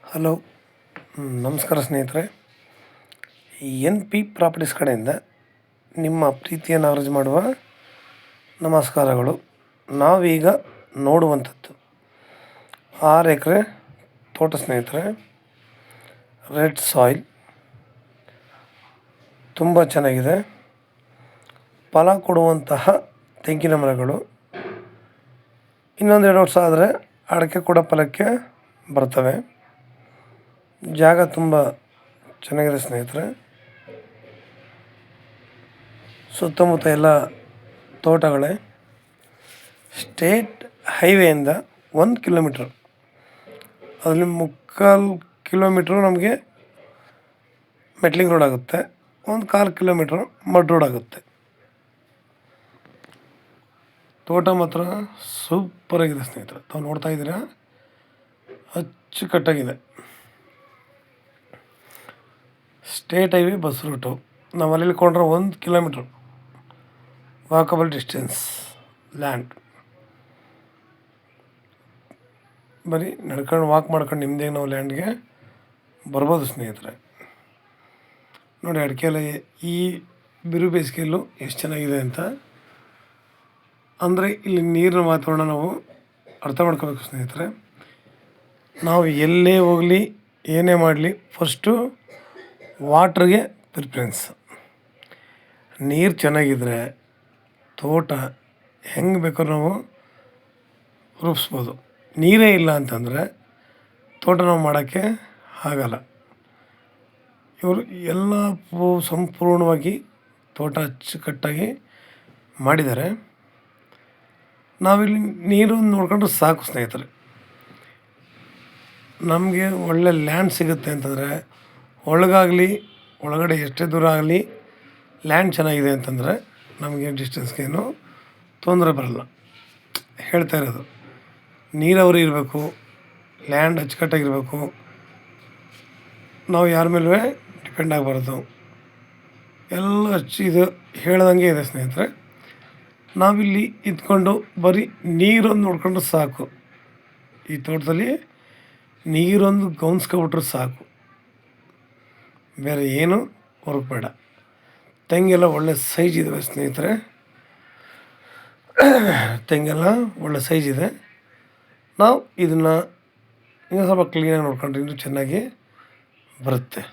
Hello. ನಮಸ್ಕಾರ ಸ್ನೇಹಿತರೆ. N P properties ಕಡೆಯಿಂದ ನಿಮ್ಮ ಪ್ರೀತಿಯನ್ನು ಅರ್ಜಿ ಮಾಡುವ ನಮಸ್ಕಾರಗಳು. ನಾವೀಗ ನೋಡುವಂಥದ್ದು 6 ಎಕರೆ ತೋಟ ಸ್ನೇಹಿತರೆ. ರೆಡ್ ಸಾಯಿಲ್ ತುಂಬ ಚೆನ್ನಾಗಿದೆ. ಫಲ ಕೊಡುವಂತಹ ತೆಂಗಿನ ಮರಗಳು. ಇನ್ನೊಂದು 2 ವರ್ಷ ಆದರೆ ಅಡಿಕೆ ಕೂಡ ಫಲಕ್ಕೆ ಬರ್ತವೆ. ಜಾಗ ತುಂಬ ಚೆನ್ನಾಗಿದೆ ಸ್ನೇಹಿತರೆ. ಸುತ್ತಮುತ್ತ ಎಲ್ಲ ತೋಟಗಳೇ. ಸ್ಟೇಟ್ ಹೈವೇಯಿಂದ 1 ಕಿಲೋಮೀಟ್ರ್, ಅದರಲ್ಲಿ 3/4 ಕಿಲೋಮೀಟ್ರು ನಮಗೆ ಮೆಟ್ಲಿಂಗ್ ರೋಡ್ ಆಗುತ್ತೆ, 1/4 ಕಿಲೋಮೀಟ್ರ್ ಮಡ್ ರೋಡ್ ಆಗುತ್ತೆ. ತೋಟ ಮಾತ್ರ ಸೂಪರಾಗಿದೆ ಸ್ನೇಹಿತರೆ. ತಾವು ನೋಡ್ತಾ ಇದ್ದೀರಾ, ಅಚ್ಚುಕಟ್ಟಾಗಿದೆ. State highway bus route. ನಾವು ಅಲ್ಲಿ ಕೊಂಡ್ರೆ 1 ಕಿಲೋಮೀಟ್ರ್ ವಾಕಬಲ್ ಡಿಸ್ಟೆನ್ಸ್ ಲ್ಯಾಂಡ್. ಬರೀ ನಡ್ಕೊಂಡು ವಾಕ್ ಮಾಡ್ಕೊಂಡು ನಿಮ್ಮದೇ ನಾವು ಲ್ಯಾಂಡ್ಗೆ ಬರ್ಬೋದು ಸ್ನೇಹಿತರೆ. ನೋಡಿ, ಅಡಿಕೆಯಲ್ಲಿ ಈ ಬಿರು ಬೇಸಿಗೆಯಲ್ಲೂ ಎಷ್ಟು ಚೆನ್ನಾಗಿದೆ ಅಂತ. ಅಂದರೆ ಇಲ್ಲಿ ನೀರಿನ ವಾತಾವರಣ ನಾವು ಅರ್ಥ ಮಾಡ್ಕೋಬೇಕು ಸ್ನೇಹಿತರೆ. ನಾವು ಎಲ್ಲೇ ಹೋಗಲಿ, ಏನೇ ಮಾಡಲಿ, ಫಸ್ಟು ವಾಟ್ರಿಗೆ ಪ್ರಿಫರೆನ್ಸ್. ನೀರು ಚೆನ್ನಾಗಿದ್ದರೆ ತೋಟ ಹೆಂಗೆ ಬೇಕಾದ್ರೂ ನಾವು ರೂಪಿಸ್ಬೋದು. ನೀರೇ ಇಲ್ಲ ಅಂತಂದರೆ ತೋಟ ನಾವು ಮಾಡೋಕ್ಕೆ ಆಗಲ್ಲ. ಇವರು ಎಲ್ಲ ಸಂಪೂರ್ಣವಾಗಿ ತೋಟ ಅಚ್ಚುಕಟ್ಟಾಗಿ ಮಾಡಿದ್ದಾರೆ. ನಾವಿಲ್ಲಿ ನೀರು ನೋಡ್ಕೊಂಡ್ರೆ ಸಾಕು ಸ್ನೇಹಿತರೆ. ನಮಗೆ ಒಳ್ಳೆ ಲ್ಯಾಂಡ್ ಸಿಗುತ್ತೆ ಅಂತಂದರೆ, ಒಳಗಾಗಲಿ ಒಳಗಡೆ ಎಷ್ಟೇ ದೂರ ಆಗಲಿ ಲ್ಯಾಂಡ್ ಚೆನ್ನಾಗಿದೆ ಅಂತಂದರೆ ನಮಗೆ ಡಿಸ್ಟೆನ್ಸ್ಗೇನು ತೊಂದರೆ ಬರಲ್ಲ. ಹೇಳ್ತಾ ಇರೋದು, ನೀರಾವರಿ ಇರಬೇಕು, ಲ್ಯಾಂಡ್ ಅಚ್ಚುಕಟ್ಟಾಗಿರಬೇಕು. ನಾವು ಯಾರ ಮೇಲೂ ಡಿಪೆಂಡ್ ಆಗಬಾರ್ದು. ಎಲ್ಲ ಇದು ಹೇಳ್ದಂಗೆ ಇದೆ ಸ್ನೇಹಿತರೆ. ನಾವಿಲ್ಲಿ ಇದ್ಕೊಂಡು ಬರೀ ನೀರೊಂದು ನೋಡ್ಕೊಂಡ್ರೆ ಸಾಕು. ಈ ತೋಟದಲ್ಲಿ ನೀರೊಂದು ಗೌನ್ಸ್ಕೊಬಿಟ್ರೆ ಸಾಕು, ಬೇರೆ ಏನು ಹೊರಗೆ ಬೇಡ. ತೆಂಗೆಲ್ಲ ಒಳ್ಳೆ ಸೈಜ್ ಇದ್ದಾವೆ ಸ್ನೇಹಿತರೆ. ತೆಂಗೆಲ್ಲ ಒಳ್ಳೆ ಸೈಜ್ ಇದೆ. ನಾವು ಇದನ್ನು ಇನ್ನೂ ಸ್ವಲ್ಪ ಕ್ಲೀನಾಗಿ ನೋಡ್ಕೊಂಡ್ರೆ ಇನ್ನೂ ಚೆನ್ನಾಗಿ ಬರುತ್ತೆ.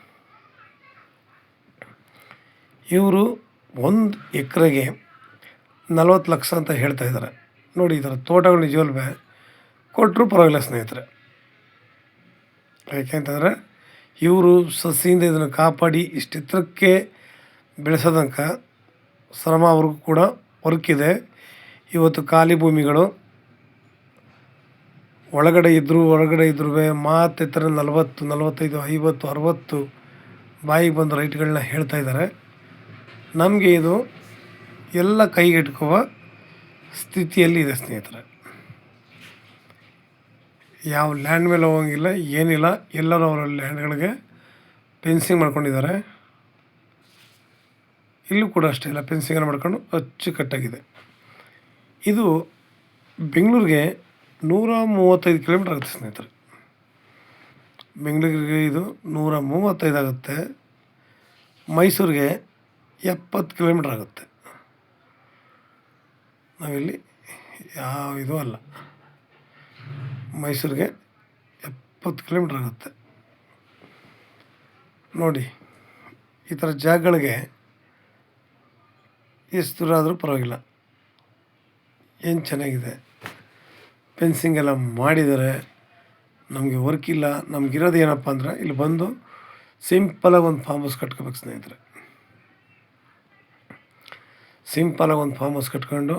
ಇವರು 1 ಎಕರೆಗೆ 40 ಲಕ್ಷ ಅಂತ ಹೇಳ್ತಾಯಿದ್ದಾರೆ. ನೋಡಿ, ಈ ಥರ ತೋಟಗಳು ನಿಜವಲ್ವೇ ಕೊಟ್ಟರು ಪರವಾಗಿಲ್ಲ ಸ್ನೇಹಿತರೆ. ಯಾಕೆಂತಂದರೆ ಇವರು ಸಸಿಯಿಂದ ಇದನ್ನು ಕಾಪಾಡಿ ಇಷ್ಟು ಎತ್ತರಕ್ಕೆ ಬೆಳೆಸೋದಕ್ಕೆ ಶ್ರಮ ಅವ್ರಿಗೂ ಕೂಡ ವರ್ಕಿದೆ. ಇವತ್ತು ಖಾಲಿ ಭೂಮಿಗಳು ಹೊರಗಡೆ ಇದ್ದರೂ ಮಾತೆತ್ತರ 40, 45, 50, 60 ಬಾಯಿಗೆ ಬಂದು ರೈಟ್ಗಳನ್ನ ಹೇಳ್ತಾ ಇದ್ದಾರೆ. ನಮಗೆ ಇದು ಎಲ್ಲ ಕೈಗೆಟುಕುವ ಸ್ಥಿತಿಯಲ್ಲಿ ಇದೆ ಸ್ನೇಹಿತರೆ. ಯಾವ ಲ್ಯಾಂಡ್ ಮೇಲೆ ಹೋಗೋಂಗಿಲ್ಲ, ಏನಿಲ್ಲ. ಎಲ್ಲರೂ ಅವರ ಲ್ಯಾಂಡ್ಗಳಿಗೆ ಫೆನ್ಸಿಂಗ್ ಮಾಡ್ಕೊಂಡಿದ್ದಾರೆ. ಇಲ್ಲೂ ಕೂಡ ಅಷ್ಟೇ ಎಲ್ಲ ಫೆನ್ಸಿಂಗನ್ನು ಮಾಡ್ಕೊಂಡು ಅಚ್ಚುಕಟ್ಟಾಗಿದೆ. ಇದು ಬೆಂಗಳೂರಿಗೆ 135 ಕಿಲೋಮೀಟ್ರ್ ಆಗುತ್ತೆ ಸ್ನೇಹಿತರೆ. ಬೆಂಗಳೂರಿಗೆ ಇದು 135 ಆಗುತ್ತೆ. ಮೈಸೂರಿಗೆ 70 ಕಿಲೋಮೀಟ್ರ್ ಆಗುತ್ತೆ. ನಾವಿಲ್ಲಿ ಯಾವ ಇದು ಅಲ್ಲ. ಮೈಸೂರಿಗೆ 70 ಕಿಲೋಮೀಟ್ರ್ ಆಗುತ್ತೆ. ನೋಡಿ, ಈ ಥರ ಜಾಗಗಳಿಗೆ ಎಷ್ಟು ದೂರ ಆದರೂ ಪರವಾಗಿಲ್ಲ, ಏನು ಚೆನ್ನಾಗಿದೆ. ಫೆನ್ಸಿಂಗ್ ಎಲ್ಲ ಮಾಡಿದ್ದಾರೆ. ನಮಗೆ ವರ್ಕ್ ಇಲ್ಲ. ನಮಗಿರೋದು ಏನಪ್ಪ ಅಂದರೆ ಇಲ್ಲಿ ಬಂದು ಸಿಂಪಲಾಗಿ ಒಂದು ಫಾರ್ಮ್ ಹೌಸ್ ಕಟ್ಕೋಬೇಕು ಸ್ನೇಹಿತರೆ. ಸಿಂಪಲಾಗಿ ಒಂದು ಫಾರ್ಮ್ ಹೌಸ್ ಕಟ್ಕೊಂಡು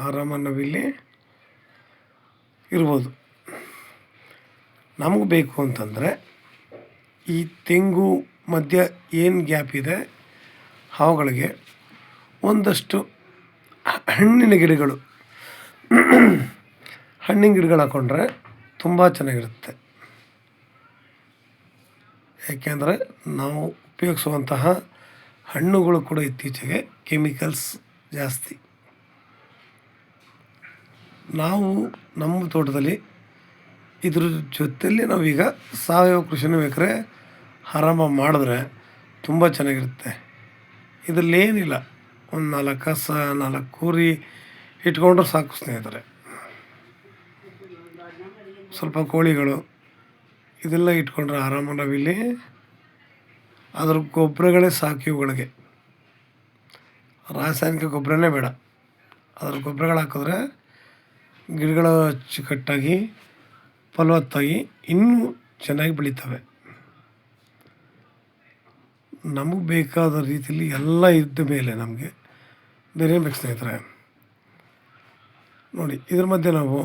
ಆರಾಮಾಗಿ ನಾವಿಲ್ಲಿ ಇರ್ಬೋದು. ನಮಗೆ ಬೇಕು ಅಂತಂದರೆ ಈ ತೆಂಗು ಮಧ್ಯ ಏನು ಗ್ಯಾಪ್ ಇದೆ ಅವುಗಳಿಗೆ ಒಂದಷ್ಟು ಹಣ್ಣಿನ ಗಿಡಗಳು ಹಾಕ್ಕೊಂಡ್ರೆ ತುಂಬ ಚೆನ್ನಾಗಿರುತ್ತೆ. ಏಕೆಂದರೆ ನಾವು ಉಪಯೋಗಿಸುವಂತಹ ಹಣ್ಣುಗಳು ಕೂಡ ಇತ್ತೀಚೆಗೆ ಕೆಮಿಕಲ್ಸ್ ಜಾಸ್ತಿ. ನಾವು ನಮ್ಮ ತೋಟದಲ್ಲಿ ಇದ್ರ ಜೊತೆಯಲ್ಲಿ ನಾವೀಗ ಸಾವಯವ ಕೃಷಿನೂ ಬೇಕಾದ್ರೆ ಆರಾಮಾಗಿ ಮಾಡಿದ್ರೆ ತುಂಬ ಚೆನ್ನಾಗಿರುತ್ತೆ. ಇದರಲ್ಲಿ ಏನಿಲ್ಲ, ಒಂದು 4 ಹಸ 4 ಕುರಿ ಇಟ್ಕೊಂಡ್ರೆ ಸಾಕು ಸ್ನೇಹಿತರೆ. ಸ್ವಲ್ಪ ಕೋಳಿಗಳು ಇದೆಲ್ಲ ಇಟ್ಕೊಂಡ್ರೆ ಆರಾಮಾಗಿ ನಾವಿಲ್ಲಿ ಅದ್ರ ಗೊಬ್ಬರಗಳೇ ಸಾಕು ಇವುಗಳಿಗೆ. ರಾಸಾಯನಿಕ ಗೊಬ್ಬರನೇ ಬೇಡ. ಅದ್ರ ಗೊಬ್ಬರಗಳು ಹಾಕಿದ್ರೆ ಗಿಡಗಳು ಅಚ್ಚುಕಟ್ಟಾಗಿ ಫಲವತ್ತಾಗಿ ಇನ್ನೂ ಚೆನ್ನಾಗಿ ಬೆಳೀತವೆ. ನಮಗೆ ಬೇಕಾದ ರೀತಿಯಲ್ಲಿ ಎಲ್ಲ ಇದ್ದ ಮೇಲೆ ನಮಗೆ ಬೇರೆ ಏನು ಬೇಕು ಸ್ನೇಹಿತರೆ. ನೋಡಿ, ಇದ್ರ ಮಧ್ಯೆ ನಾವು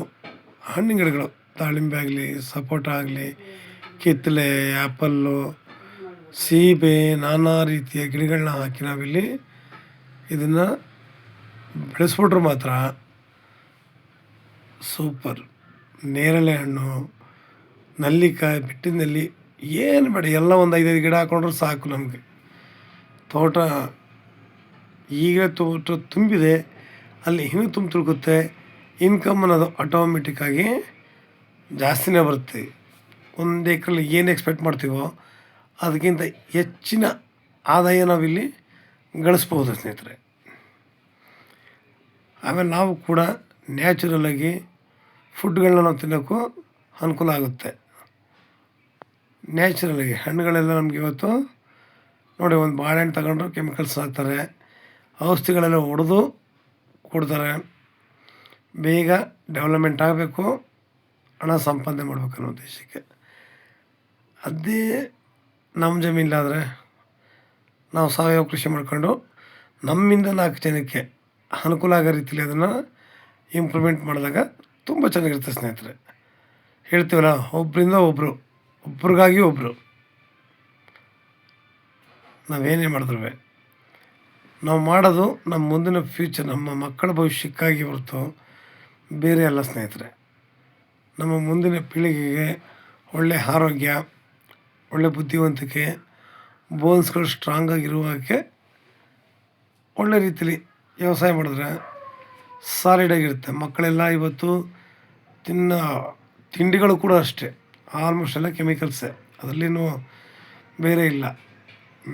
ಹಣ್ಣಿನ ಗಿಡಗಳು ದಾಳಿಂಬೆ ಆಗಲಿ, ಸಪೋಟ ಆಗಲಿ, ಕಿತ್ತಳೆ, ಆ್ಯಪಲ್ಲು, ಸೀಬೆ, ನಾನಾ ರೀತಿಯ ಗಿಡಗಳನ್ನ ಹಾಕಿ ನಾವಿಲ್ಲಿ ಇದನ್ನು ಬೆಳೆಸ್ಬಿಟ್ರೆ ಮಾತ್ರ ಸೂಪರ್. ನೇರಳೆ ಹಣ್ಣು, ನಲ್ಲಿಕಾಯಿ, ಬಿಟ್ಟಿದ ನಲ್ಲಿ ಏನು ಬೇಡ, ಎಲ್ಲ ಒಂದು 5-5 ಗಿಡ ಹಾಕ್ಕೊಂಡ್ರೆ ಸಾಕು ನಮಗೆ. ತೋಟ ಈಗ ತೋಟ ತುಂಬಿದೆ, ಅಲ್ಲಿ ಇನ್ನೂ ತುಳುಕುತ್ತೆ. ಇನ್ಕಮ್ ಅನ್ನೋದು ಆಟೋಮೆಟಿಕ್ಕಾಗಿ ಜಾಸ್ತಿನೇ ಬರುತ್ತೆ. 1 ಎಕ್ರೆಲಿ ಏನು ಎಕ್ಸ್ಪೆಕ್ಟ್ ಮಾಡ್ತೀವೋ ಅದಕ್ಕಿಂತ ಹೆಚ್ಚಿನ ಆದಾಯ ನಾವಿಲ್ಲಿ ಗಳಿಸ್ಬೋದು ಸ್ನೇಹಿತರೆ. ಆಮೇಲೆ ನಾವು ಕೂಡ ನ್ಯಾಚುರಲಾಗಿ ಫುಡ್ಗಳನ್ನ ನಾವು ತಿನ್ನೋಕ್ಕೂ ಅನುಕೂಲ ಆಗುತ್ತೆ. ನ್ಯಾಚುರಲಾಗಿ ಹಣ್ಣುಗಳೆಲ್ಲ ನಮಗೆ ಇವತ್ತು ನೋಡಿ, ಒಂದು ಬಾಳೆಹಣ್ಣು ತಗೊಂಡ್ರು ಕೆಮಿಕಲ್ಸ್ ಹಾಕ್ತಾರೆ, ಔಷಧಿಗಳೆಲ್ಲ ಹೊಡೆದು ಕೊಡ್ತಾರೆ. ಬೇಗ ಡೆವಲಪ್ಮೆಂಟ್ ಆಗಬೇಕು, ಹಣ ಸಂಪಾದನೆ ಮಾಡಬೇಕು ಅನ್ನೋ ಉದ್ದೇಶಕ್ಕೆ. ಅದೇ ನಮ್ಮ ಜಮೀನಿಲಾದರೆ ನಾವು ಸಾವಯವ ಕೃಷಿ ಮಾಡ್ಕೊಂಡು ನಮ್ಮಿಂದ 4 ಜನಕ್ಕೆ ಅನುಕೂಲ ಆಗೋ ರೀತಿಯಲ್ಲಿ ಅದನ್ನು ಇಂಪ್ಲಿಮೆಂಟ್ ಮಾಡಿದಾಗ ತುಂಬ ಚೆನ್ನಾಗಿರುತ್ತೆ ಸ್ನೇಹಿತರೆ. ಹೇಳ್ತೀವಲ್ಲ, ಒಬ್ಬರಿಂದ ಒಬ್ಬರು, ಒಬ್ರಿಗಾಗಿ ಒಬ್ಬರು ನಾವೇನೇ ಮಾಡಿದ್ರು ನಾವು ಮಾಡೋದು ನಮ್ಮ ಮುಂದಿನ ಫ್ಯೂಚರ್, ನಮ್ಮ ಮಕ್ಕಳ ಭವಿಷ್ಯಕ್ಕಾಗಿ ಹೊರತು ಬೇರೆ ಅಲ್ಲ ಸ್ನೇಹಿತರೆ. ನಮ್ಮ ಮುಂದಿನ ಪೀಳಿಗೆಗೆ ಒಳ್ಳೆಯ ಆರೋಗ್ಯ, ಒಳ್ಳೆಯ ಬುದ್ಧಿವಂತಿಕೆ, ಬೋನ್ಸ್ಗಳು ಸ್ಟ್ರಾಂಗಾಗಿರುವಾಗೆ ಒಳ್ಳೆ ರೀತಿಲಿ ವ್ಯವಸಾಯ ಮಾಡಿದ್ರೆ ಸಾಲಿಡಾಗಿರುತ್ತೆ. ಮಕ್ಕಳೆಲ್ಲ ಇವತ್ತು ತಿಂಡಿಗಳು ಕೂಡ ಅಷ್ಟೇ, ಆಲ್ಮೋಸ್ಟ್ ಎಲ್ಲ ಕೆಮಿಕಲ್ಸೇ, ಅದರಲ್ಲೇನು ಬೇರೆ ಇಲ್ಲ.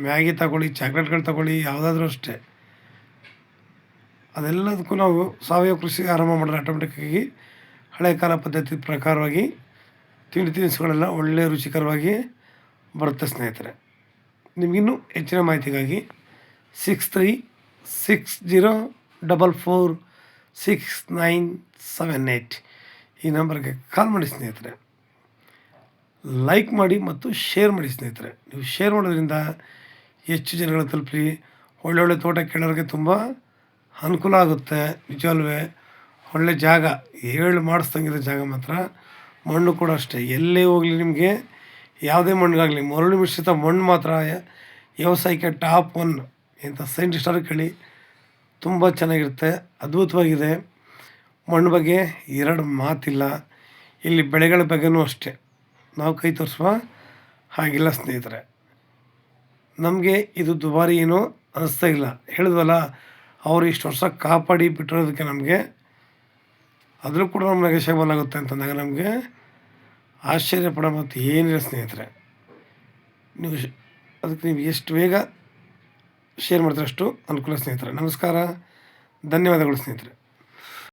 ಮ್ಯಾಗಿ ತಗೊಳ್ಳಿ, ಚಾಕ್ಲೇಟ್ಗಳು ತಗೊಳ್ಳಿ, ಯಾವುದಾದ್ರೂ ಅಷ್ಟೇ. ಅದೆಲ್ಲದಕ್ಕೂ ನಾವು ಸಾವಯವ ಕೃಷಿ ಆರಂಭ ಮಾಡಿದ್ರೆ ಆಟೋಮೆಟಿಕ್ಕಾಗಿ ಹಳೆ ಕಾಲ ಪದ್ಧತಿ ಪ್ರಕಾರವಾಗಿ ತಿಂಡಿ ತಿನಿಸುಗಳೆಲ್ಲ ಒಳ್ಳೆಯ ರುಚಿಕರವಾಗಿ ಬರುತ್ತೆ ಸ್ನೇಹಿತರೆ. ನಿಮಗಿನ್ನೂ ಹೆಚ್ಚಿನ ಮಾಹಿತಿಗಾಗಿ 6360446978 ಈ ನಂಬರ್ಗೆ ಕಾಲ್ ಮಾಡಿ ಸ್ನೇಹಿತರೆ. ಲೈಕ್ ಮಾಡಿ ಮತ್ತು ಶೇರ್ ಮಾಡಿ ಸ್ನೇಹಿತರೆ. ನೀವು ಶೇರ್ ಮಾಡೋದ್ರಿಂದ ಹೆಚ್ಚು ಜನಗಳ ತಲುಪಿ ಒಳ್ಳೊಳ್ಳೆ ತೋಟ ಕೇಳೋರಿಗೆ ತುಂಬ ಅನುಕೂಲ ಆಗುತ್ತೆ. ನಿಜವಲ್ವೇ? ಒಳ್ಳೆ ಜಾಗ, ಹೇಳಿ ಮಾಡಿಸ್ದಂಗಿರೋ ಜಾಗ ಮಾತ್ರ. ಮಣ್ಣು ಕೂಡ ಅಷ್ಟೇ, ಎಲ್ಲೇ ಹೋಗಲಿ ನಿಮಗೆ ಯಾವುದೇ ಮಣ್ಣಿಗಾಗಲಿ ಮರಳು ಮಿಶ್ರಿತ ಮಣ್ಣು ಮಾತ್ರ ವ್ಯವಸಾಯಕ್ಕೆ ಟಾಪ್ 1 ಇಂಥ ಸೈಂಟಿಸ್ಟರು ಕೇಳಿ ತುಂಬ ಚೆನ್ನಾಗಿರುತ್ತೆ, ಅದ್ಭುತವಾಗಿದೆ. ಮಣ್ಣು ಬಗ್ಗೆ 2 ಮಾತಿಲ್ಲ. ಇಲ್ಲಿ ಬೆಳೆಗಳ ಬಗ್ಗೆನೂ ಅಷ್ಟೇ ನಾವು ಕೈ ತೋರಿಸುವ ಹಾಗಿಲ್ಲ ಸ್ನೇಹಿತರೆ. ನಮಗೆ ಇದು ದುಬಾರಿ ಏನೋ ಅನ್ನಿಸ್ತಾ ಇಲ್ಲ. ಹೇಳಿದ್ವಲ್ಲ, ಅವರು ಇಷ್ಟು ವರ್ಷ ಕಾಪಾಡಿ ಬಿಟ್ಟಿರೋದಕ್ಕೆ ನಮಗೆ ಆದರೂ ಕೂಡ ನಮ್ಮ ನೆಗೆಷಬಲ್ ಆಗುತ್ತೆ ಅಂತಂದಾಗ ನಮಗೆ ಆಶ್ಚರ್ಯ ಪಡೋ ಮತ್ತು ಏನಿಲ್ಲ ಸ್ನೇಹಿತರೆ. ನೀವು ಅದಕ್ಕೆ ನೀವು ಎಷ್ಟು ಬೇಗ ಶೇರ್ ಮಾಡ್ತೀರ ಅಷ್ಟು ಅನುಕೂಲ ಸ್ನೇಹಿತರೆ. ನಮಸ್ಕಾರ, ಧನ್ಯವಾದಗಳು ಸ್ನೇಹಿತರೆ.